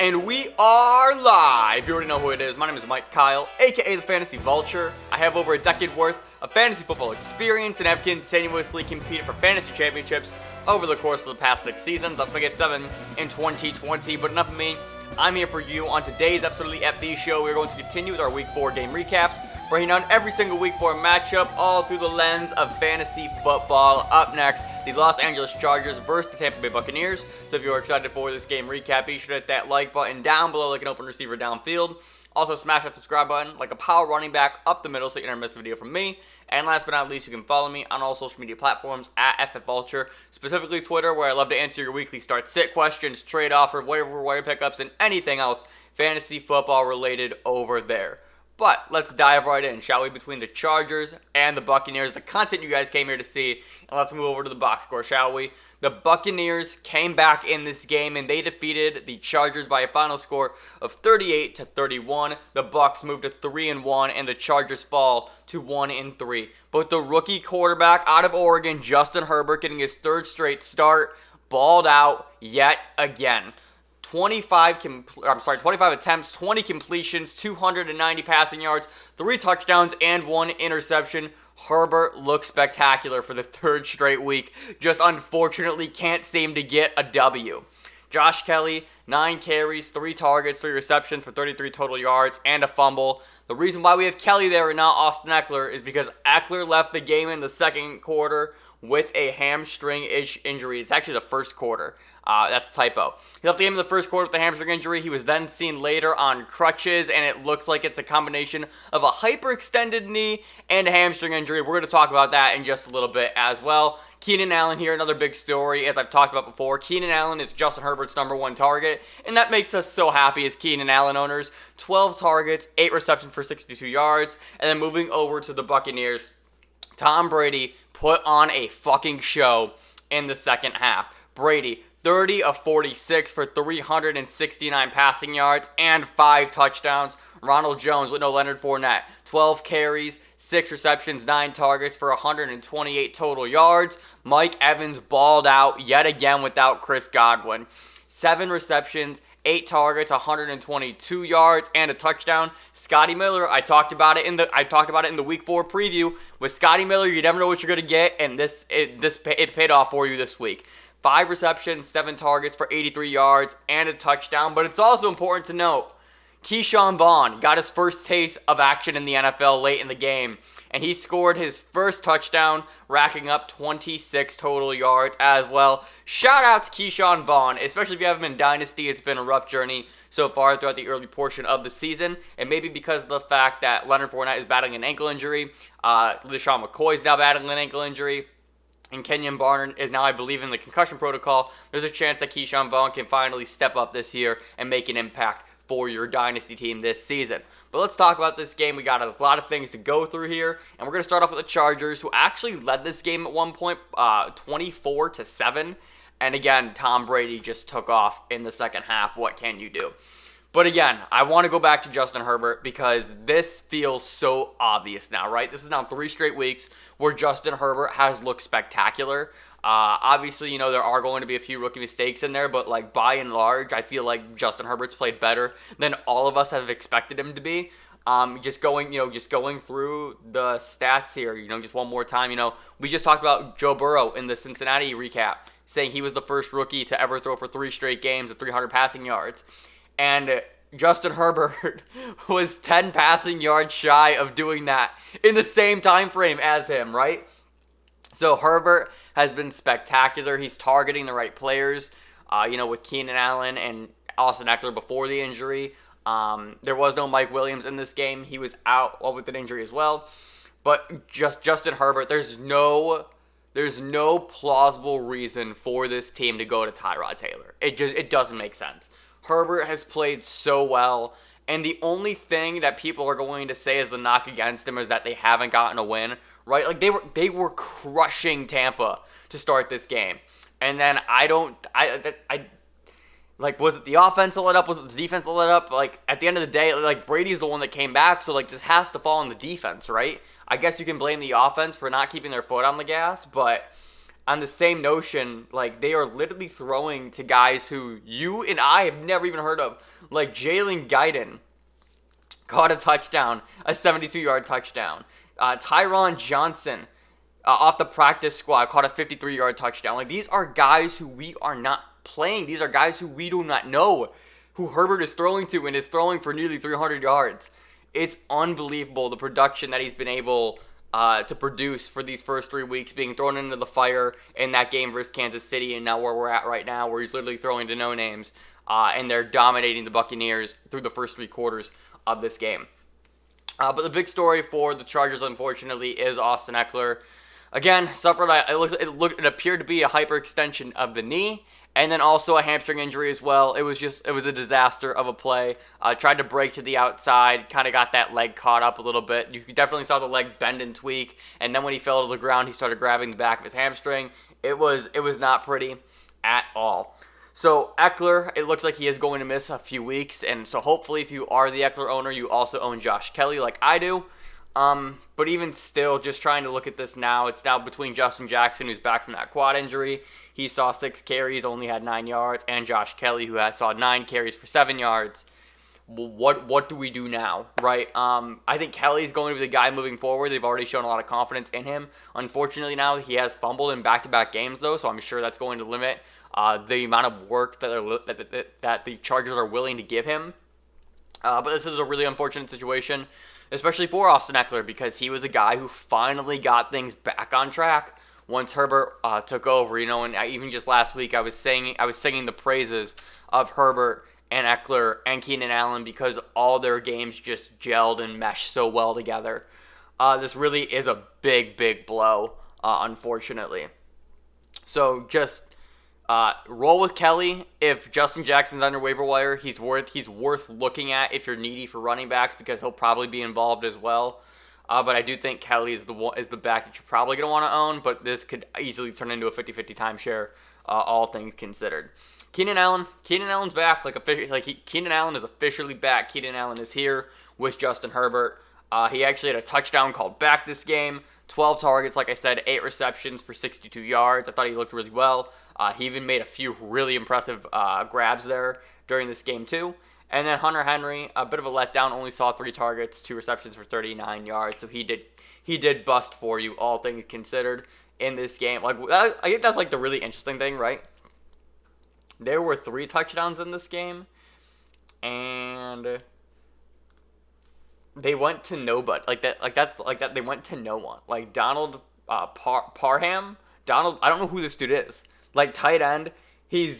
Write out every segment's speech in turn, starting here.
And we are live. You already know who it is. My name is Mike Kyle, aka the Fantasy Vulture. I have over a decade worth of fantasy football experience and have continuously competed for fantasy championships over the course of the past 6 seasons. Let's make it 7 in 2020. But enough of me. I'm here for you on today's episode of the FB Show. We're going to continue with our Week 4 game recaps, breaking down every single Week 4 matchup, all through the lens of fantasy football. Up next, the Los Angeles Chargers versus the Tampa Bay Buccaneers. So if you're excited for this game recap, be sure to hit that like button down below like an open receiver downfield. Also, smash that subscribe button like a power running back up the middle so you never miss a video from me. And last but not least, you can follow me on all social media platforms at FFVulture, specifically Twitter, where I love to answer your weekly start-sit questions, trade offer, wire pickups, and anything else fantasy football related over there. But let's dive right in, shall we, between the Chargers and the Buccaneers, the content you guys came here to see, and let's move over to the box score, shall we? The Buccaneers came back in this game and they defeated the Chargers by a final score of 38-31. The Bucs moved to 3-1 and the Chargers fall to 1-3. But the rookie quarterback out of Oregon, Justin Herbert, getting his third straight start, balled out yet again. 25 attempts, 20 completions, 290 passing yards, 3 touchdowns, and 1 interception. Herbert looks spectacular for the third straight week, just unfortunately can't seem to get a W. Josh Kelley, 9 carries, 3 targets, 3 receptions for 33 total yards, and a fumble. The reason why we have Kelley there and not Austin Ekeler is because Ekeler left the game in the second quarter with a hamstring injury. It's actually the first quarter. That's a typo. He left the game in the first quarter with a hamstring injury. He was then seen later on crutches, and it looks like it's a combination of a hyperextended knee and a hamstring injury. We're going to talk about that in just a little bit as well. Keenan Allen here, another big story, as I've talked about before. Keenan Allen is Justin Herbert's #1 target, and that makes us so happy as Keenan Allen owners. 12 targets, 8 receptions for 62 yards, and then moving over to the Buccaneers, Tom Brady put on a fucking show in the second half. Brady, 30 of 46 for 369 passing yards and 5 touchdowns. Ronald Jones with no Leonard Fournette, 12 carries, 6 receptions, 9 targets for 128 total yards. Mike Evans balled out yet again without Chris Godwin. 7 receptions, 8 targets, 122 yards, and a touchdown. Scotty Miller, I talked about it in the Week 4 preview. With Scotty Miller, you never know what you're gonna get, and it paid off for you this week. 5 receptions, 7 targets for 83 yards, and a touchdown. But it's also important to note, Keshawn Vaughn got his first taste of action in the NFL late in the game, and he scored his first touchdown, racking up 26 total yards as well. Shout out to Keshawn Vaughn, especially if you have him in Dynasty. It's been a rough journey so far throughout the early portion of the season, and maybe because of the fact that Leonard Fournette is battling an ankle injury, LeSean McCoy is now battling an ankle injury, and Kenyon Barner is now, I believe, in the concussion protocol. There's a chance that Keshawn Vaughn can finally step up this year and make an impact for your Dynasty team this season. But let's talk about this game. We got a lot of things to go through here, and we're going to start off with the Chargers, who actually led this game at one point, 24-7. And again, Tom Brady just took off in the second half. What can you do? But again, I want to go back to Justin Herbert because this feels so obvious now, right? This is now 3 straight weeks where Justin Herbert has looked spectacular. Obviously, there are going to be a few rookie mistakes in there, but by and large, I feel like Justin Herbert's played better than all of us have expected him to be. Just going through the stats here, just one more time, we just talked about Joe Burrow in the Cincinnati recap, saying he was the first rookie to ever throw for 3 straight games at 300 passing yards. And Justin Herbert was 10 passing yards shy of doing that in the same time frame as him, right? So Herbert has been spectacular. He's targeting the right players, with Keenan Allen and Austin Ekeler before the injury. There was no Mike Williams in this game. He was out with an injury as well. But just Justin Herbert, there's no plausible reason for this team to go to Tyrod Taylor. It doesn't make sense. Herbert has played so well, and the only thing that people are going to say is the knock against him is that they haven't gotten a win, right? They were crushing Tampa to start this game, and then was it the offense that let up? Was it the defense that let up? At the end of the day, Brady's the one that came back, so this has to fall on the defense, right? I guess you can blame the offense for not keeping their foot on the gas, but on the same notion, like, they are literally throwing to guys who you and I have never even heard of. Like, Jalen Guyton caught a touchdown, a 72-yard touchdown. Tyron Johnson, off the practice squad, caught a 53-yard touchdown. Like, these are guys who we are not playing. These are guys who we do not know who Herbert is throwing to and is throwing for nearly 300 yards. It's unbelievable, the production that he's been able to produce for these first 3 weeks, being thrown into the fire in that game versus Kansas City, and now where we're at right now, where he's literally throwing to no names, and they're dominating the Buccaneers through the first 3 quarters of this game. But the big story for the Chargers, unfortunately, is Austin Ekeler. Again, suffered. It appeared to be a hyperextension of the knee, and then also a hamstring injury as well. It was a disaster of a play. Tried to break to the outside, kind of got that leg caught up a little bit. You definitely saw the leg bend and tweak, and then when he fell to the ground, he started grabbing the back of his hamstring. It was not pretty at all. So Ekeler, it looks like he is going to miss a few weeks, and so hopefully if you are the Ekeler owner, you also own Josh Kelley like I do. But even still, just trying to look at this now, it's now between Justin Jackson, who's back from that quad injury. He saw 6 carries, only had 9 yards, and Josh Kelley, who saw 9 carries for 7 yards. What do we do now, right? I think Kelley's going to be the guy moving forward. They've already shown a lot of confidence in him. Unfortunately, now he has fumbled in back-to-back games, though, so I'm sure that's going to limit the amount of work that the Chargers are willing to give him. But this is a really unfortunate situation, especially for Austin Ekeler, because he was a guy who finally got things back on track once Herbert took over. And even just last week, I was singing the praises of Herbert and Ekeler and Keenan Allen because all their games just gelled and meshed so well together. This really is a big blow, unfortunately. So just roll with Kelley. If Justin Jackson's under waiver wire, he's worth looking at if you're needy for running backs, because he'll probably be involved as well. But I do think Kelley is the back that you're probably going to want to own, but this could easily turn into a 50-50 timeshare, all things considered. Keenan Allen's back. Keenan Allen is officially back. Keenan Allen is here with Justin Herbert. He actually had a touchdown called back this game. 12 targets, like I said, 8 receptions for 62 yards. I thought he looked really well. He even made a few really impressive grabs there during this game too. And then Hunter Henry, a bit of a letdown, only saw 3 targets, 2 receptions for 39 yards. So he did bust for you, all things considered, in this game. I think that's the really interesting thing, right? There were 3 touchdowns in this game, and they went to nobody. They went to no one. Like Donald Parham. Donald, I don't know who this dude is. Tight end, he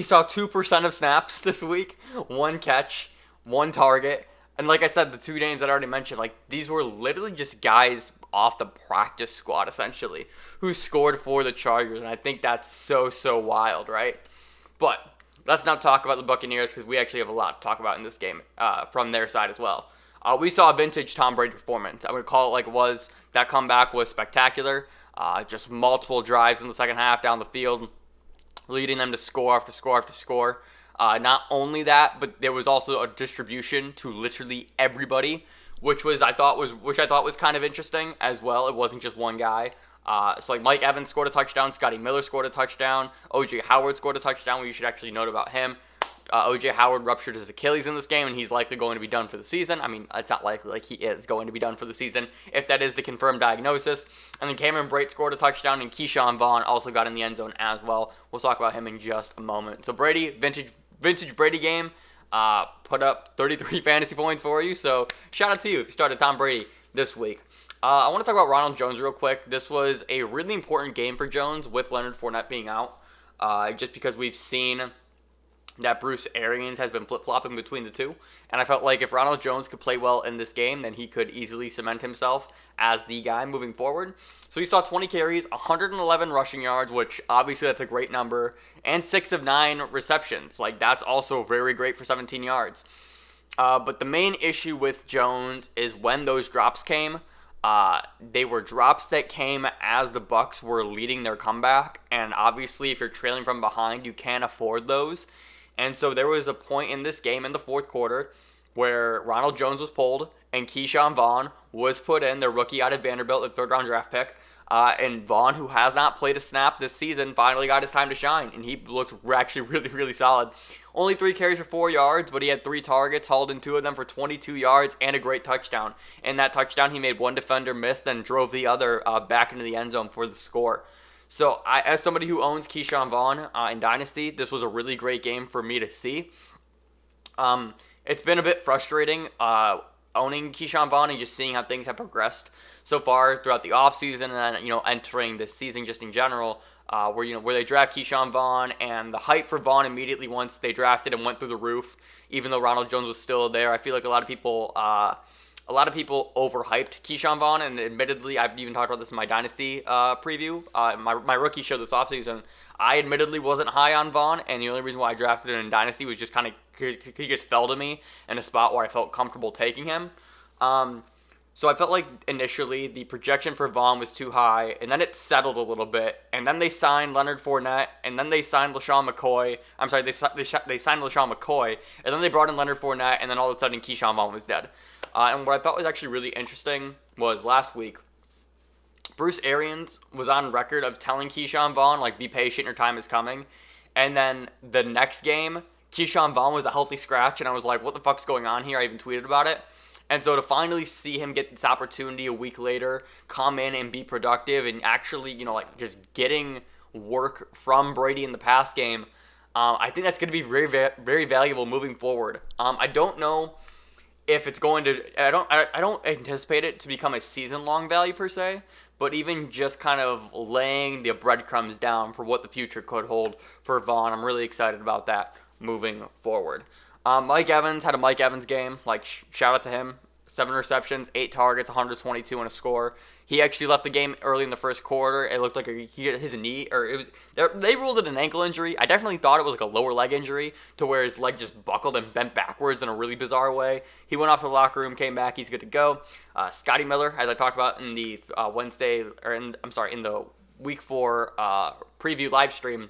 saw 2% of snaps this week, 1 catch, 1 target, and like I said, the 2 names that I already mentioned, these were literally just guys off the practice squad, essentially, who scored for the Chargers, and I think that's so wild, right? But let's not talk about the Buccaneers, because we actually have a lot to talk about in this game from their side as well. We saw a vintage Tom Brady performance. I would call it like it was. That comeback was spectacular. Just multiple drives in the second half down the field, leading them to score after score after score. Not only that, but there was also a distribution to literally everybody, which I thought was kind of interesting as well. It wasn't just one guy. So Mike Evans scored a touchdown, Scotty Miller scored a touchdown, O.J. Howard scored a touchdown. You should actually note about him. O.J. Howard ruptured his Achilles in this game, and he's likely going to be done for the season. I mean, it's not likely, he is going to be done for the season, if that is the confirmed diagnosis. And then Cameron Brate scored a touchdown, and Keshawn Vaughn also got in the end zone as well. We'll talk about him in just a moment. So Brady, vintage Brady game, put up 33 fantasy points for you, so shout out to you if you started Tom Brady this week. I want to talk about Ronald Jones real quick. This was a really important game for Jones with Leonard Fournette being out, just because we've seen that Bruce Arians has been flip-flopping between the two. And I felt like if Ronald Jones could play well in this game, then he could easily cement himself as the guy moving forward. So he saw 20 carries, 111 rushing yards, which obviously that's a great number, and 6 of 9 receptions. That's also very great for 17 yards. But the main issue with Jones is when those drops came. They were drops that came as the Bucs were leading their comeback, and obviously if you're trailing from behind, you can't afford those. And so there was a point in this game in the fourth quarter where Ronald Jones was pulled and Keshawn Vaughn was put in, their rookie out of Vanderbilt, the 3rd-round draft pick, And Vaughn, who has not played a snap this season, finally got his time to shine, and he looked actually really, really solid. Only 3 carries for 4 yards, but he had 3 targets, hauled in 2 of them for 22 yards and a great touchdown. In that touchdown, he made one defender miss, then drove the other back into the end zone for the score. So, as somebody who owns Keshawn Vaughn in Dynasty, this was a really great game for me to see. It's been a bit frustrating owning Keshawn Vaughn and just seeing how things have progressed so far throughout the offseason and then, entering this season just in general, where they draft Keshawn Vaughn and the hype for Vaughn immediately once they drafted him went through the roof, even though Ronald Jones was still there. I feel like a lot of people overhyped Keshawn Vaughn, and admittedly, I've even talked about this in my Dynasty preview, my rookie show this offseason. I admittedly wasn't high on Vaughn, and the only reason why I drafted him in Dynasty was just kind of he just fell to me in a spot where I felt comfortable taking him. So I felt like initially the projection for Vaughn was too high, and then it settled a little bit, and then they signed Leonard Fournette, and then they signed LeSean McCoy. I'm sorry, they signed LeSean McCoy, and then they brought in Leonard Fournette, and then all of a sudden Keshawn Vaughn was dead. And what I thought was actually really interesting was last week, Bruce Arians was on record of telling Keshawn Vaughn, like, be patient, your time is coming. And then the next game, Keshawn Vaughn was a healthy scratch, and I was like, what the fuck's going on here? I even tweeted about it. And so to finally see him get this opportunity a week later, come in and be productive and actually, just getting work from Brady in the pass game, I think that's going to be very, very valuable moving forward. I don't know if it's going to, I don't anticipate it to become a season-long value per se, but even just kind of laying the breadcrumbs down for what the future could hold for Vaughn, I'm really excited about that moving forward. Mike Evans had a Mike Evans game. Shout out to him. 7 receptions, 8 targets, 122 and a score. He actually left the game early in the first quarter. It looked like he hit his knee, or they ruled it an ankle injury. I definitely thought it was like a lower leg injury to where his leg just buckled and bent backwards in a really bizarre way. He went off to the locker room, came back, he's good to go. Scotty Miller, as I talked about in the in the Week 4 preview live stream.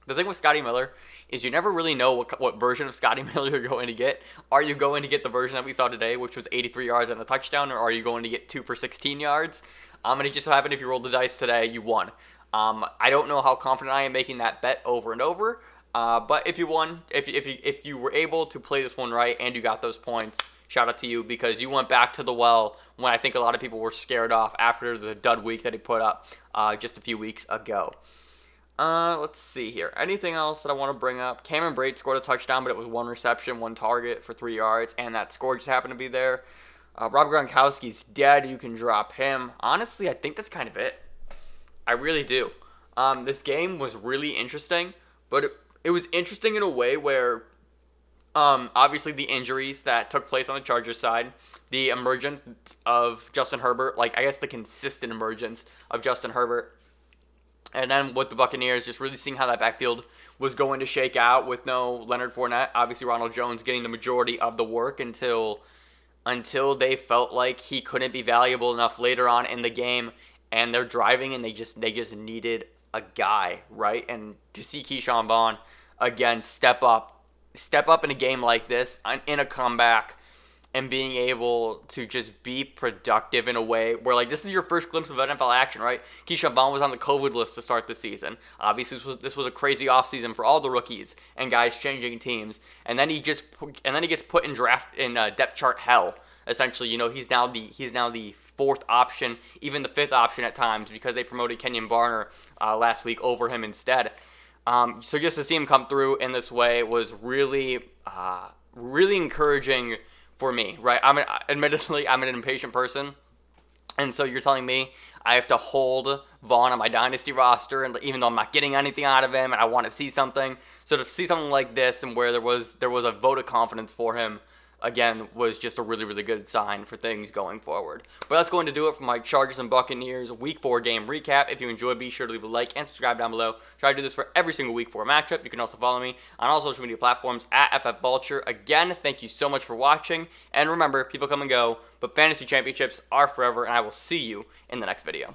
The thing with Scotty Miller is you never really know what version of Scotty Miller you're going to get. Are you going to get the version that we saw today, which was 83 yards and a touchdown, or are you going to get 2 for 16 yards? And it just so happened if you rolled the dice today, you won. I don't know how confident I am making that bet over and over, but if you won, if you were able to play this one right and you got those points, shout out to you because you went back to the well when I think a lot of people were scared off after the dud week that he put up just a few weeks ago. Let's see here. Anything else that I want to bring up? Cameron Brate scored a touchdown, but it was 1 reception, 1 target for 3 yards, and that score just happened to be there. Rob Gronkowski's dead. You can drop him. Honestly, I think that's kind of it. I really do. This game was really interesting, but it was interesting in a way where obviously the injuries that took place on the Chargers side, the emergence of Justin Herbert, the consistent emergence of Justin Herbert, and then with the Buccaneers, just really seeing how that backfield was going to shake out with no Leonard Fournette. Obviously, Ronald Jones getting the majority of the work until they felt like he couldn't be valuable enough later on in the game. And they're driving, and they just needed a guy, right? And to see Keshawn Vaughn, again, step up in a game like this, in a comeback, and being able to just be productive in a way where, this is your first glimpse of NFL action, right? Keshawn Vaughn was on the COVID list to start the season. Obviously, this was a crazy offseason for all the rookies and guys changing teams. And then he gets put in depth chart hell. Essentially, he's now the 4th option, even the 5th option at times, because they promoted Kenyon Barner last week over him instead. So just to see him come through in this way was really, really encouraging for me, right? Admittedly, I'm an impatient person, and so you're telling me I have to hold Vaughn on my Dynasty roster, and even though I'm not getting anything out of him, and I want to see something, so to see something like this, and where there was a vote of confidence for him, again, was just a really, really good sign for things going forward. But that's going to do it for my Chargers and Buccaneers Week 4 game recap. If you enjoyed, be sure to leave a like and subscribe down below. Try to do this for every single Week 4 matchup. You can also follow me on all social media platforms at FFVulture. Again, thank you so much for watching. And remember, people come and go, but fantasy championships are forever, and I will see you in the next video.